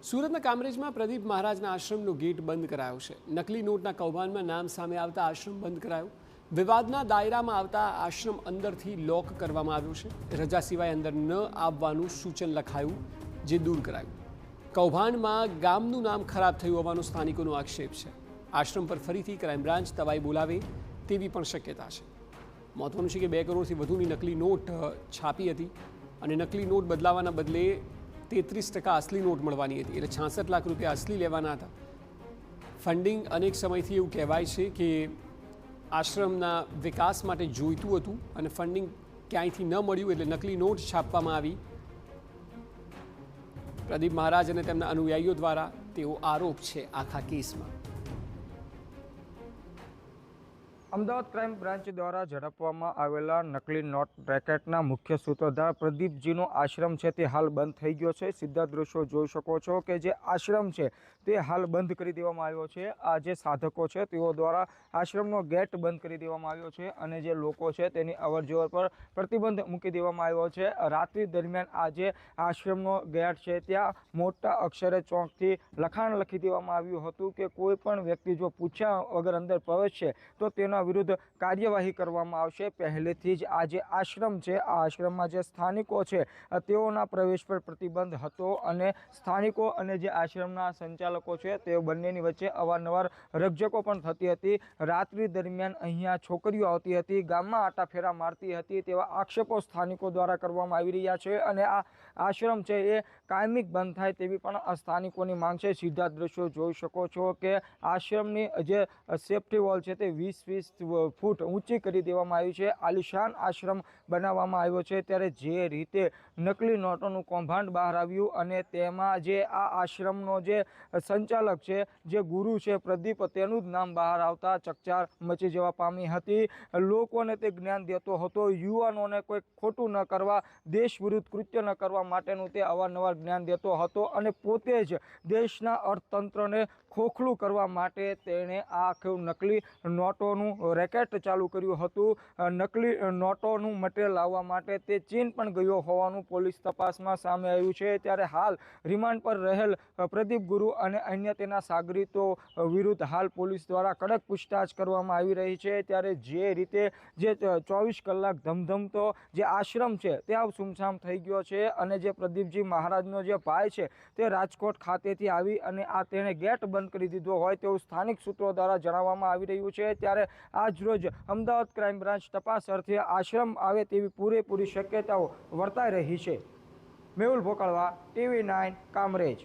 સુરતના કામરેજમાં પ્રદીપ મહારાજના આશ્રમનો ગેટ બંધ કરાયો છે। નકલી નોટના કૌભાંડમાં નામ સામે આવતા આશ્રમ બંધ કરાયો। વિવાદના દાયરામાં આવતા આશ્રમ અંદરથી લોક કરવામાં આવ્યો છે। રજા સિવાય અંદર ન આવવાનું સૂચન લખાયું, જે દૂર કરાયું। કૌભાંડમાં ગામનું નામ ખરાબ થયું હોવાનો સ્થાનિકોનો આક્ષેપ છે। આશ્રમ પર ફરીથી ક્રાઇમ બ્રાન્ચ તવાઈ બોલાવે તેવી પણ શક્યતા છે। મહત્વનું છે કે 2 કરોડથી વધુની નકલી નોટ છાપી હતી અને નકલી નોટ બદલાવાના બદલે 33% असली नोट મળવાની હતી, એટલે 66 લાખ રૂપિયા असली લેવાના હતા। ફંડિંગ અનેક સમયથી એવું કહેવાય છે કે આશ્રમના વિકાસ માટે જોઈતું હતું અને ફંડિંગ ક્યાંયથી ન મળ્યું એટલે નકલી નોટ છાપવામાં આવી। પ્રદીપ મહારાજ અને તેમના અનુયાયીઓ દ્વારા તેવો આરોપ છે આખા કેસમાં। અમદાવાદ ક્રાઇમ બ્રાન્ચ દ્વારા ઝડપવામાં આવેલા નકલી નોટ રેકેટના મુખ્ય સૂત્રધાર પ્રદીપજીનો આશ્રમ છે તે હાલ બંધ થઈ ગયો છે। સીધા દ્રશ્યો જોઈ શકો છો કે જે આશ્રમ છે તે હાલ બંધ કરી દેવામાં આવ્યો છે। આ જે સાધકો છે તેઓ દ્વારા આશ્રમનો ગેટ બંધ કરી દેવામાં આવ્યો છે અને જે લોકો છે તેની અવરજવર પર પ્રતિબંધ મૂકી દેવામાં આવ્યો છે। રાત્રિ દરમિયાન આ જે આશ્રમનો ગેટ છે ત્યાં મોટા અક્ષરે ચોકથી લખાણ લખી દેવામાં આવ્યું હતું કે કોઈ પણ વ્યક્તિ જો પૂછ્યા વગર અંદર પ્રવેશશે તો તેના વિરુદ્ધ કાર્યવાહી કરવામાં આવશે। પહેલેથી જ આ જે આશ્રમ છે આ આશ્રમમાં જે સ્થાનિકો છે તેઓના પ્રવેશ પર પ્રતિબંધ હતો અને સ્થાનિકો અને જે આશ્રમના સંચાલકો છે તેઓ બંનેની વચ્ચે અવારનવાર રકઝકો પણ થતી હતી। રાત્રિ દરમિયાન અહીંયા છોકરીઓ આવતી હતી, ગામમાં આટાફેરા મારતી હતી તેવા આક્ષેપો સ્થાનિકો દ્વારા કરવામાં આવી રહ્યા છે અને આ આશ્રમ છે એ કાયમિક બંધ થાય તેવી પણ સ્થાનિકોની માંગ છે। સીધા દ્રશ્યો જોઈ શકો છો કે આશ્રમની જે સેફ્ટી વોલ છે તે 20 ફૂટ ઊંચી કરી દેવામાં આવી છે। આલિશાન આશ્રમ બનાવવામાં આવ્યો છે, ત્યારે જે રીતે નકલી નોટોનું કૌભાંડ બહાર આવ્યું અને તેમાં જે આ આશ્રમનો જે સંચાલક છે, જે ગુરુ છે પ્રદીપ, તેનું જ નામ બહાર આવતા ચકચાર મચી જવા પામી હતી। લોકોને તે જ્ઞાન દેતો હતો, યુવાનોને કોઈ ખોટું ન કરવા, દેશ વિરુદ્ધ કૃત્ય ન કરવા માટેનું તે અવારનવાર જ્ઞાન દેતો હતો અને પોતે જ દેશના અર્થતંત્રને ખોખલું કરવા માટે તેણે આ આખું નકલી નોટોનું રેકેટ ચાલુ કર્યું હતું। નકલી નોટોનું મટીરિયલ લાવવા માટે તે ચીન પણ ગયો હોવાનું પોલીસ તપાસમાં સામે આવ્યું છે। ત્યારે હાલ રિમાન્ડ પર રહેલ પ્રદીપ ગુરુ અને અન્ય તેના સાગરીતો વિરુદ્ધ હાલ પોલીસ દ્વારા કડક પૂછતાછ કરવામાં આવી રહી છે। ત્યારે જે રીતે જે 24 કલાક ધમધમતો જે આશ્રમ છે તે આવ સુમસામ થઈ ગયો છે અને જે પ્રદીપજી મહારાજનો જે ભાઈ છે તે રાજકોટ ખાતેથી આવી અને આ તેણે ગેટ બંધ કરી દીધો હોય તેવું સ્થાનિક સૂત્રો દ્વારા જણાવવામાં આવી રહ્યું છે। ત્યારે આજરોજ અમદાવાદ ક્રાઇમ બ્રાન્ચ તપાસ અર્થે આશ્રમ આવે તેવી પૂરેપૂરી શક્યતાઓ વર્તાઈ રહી છે। મેહુલ ભોકાળવા, TV9 કામરેજ।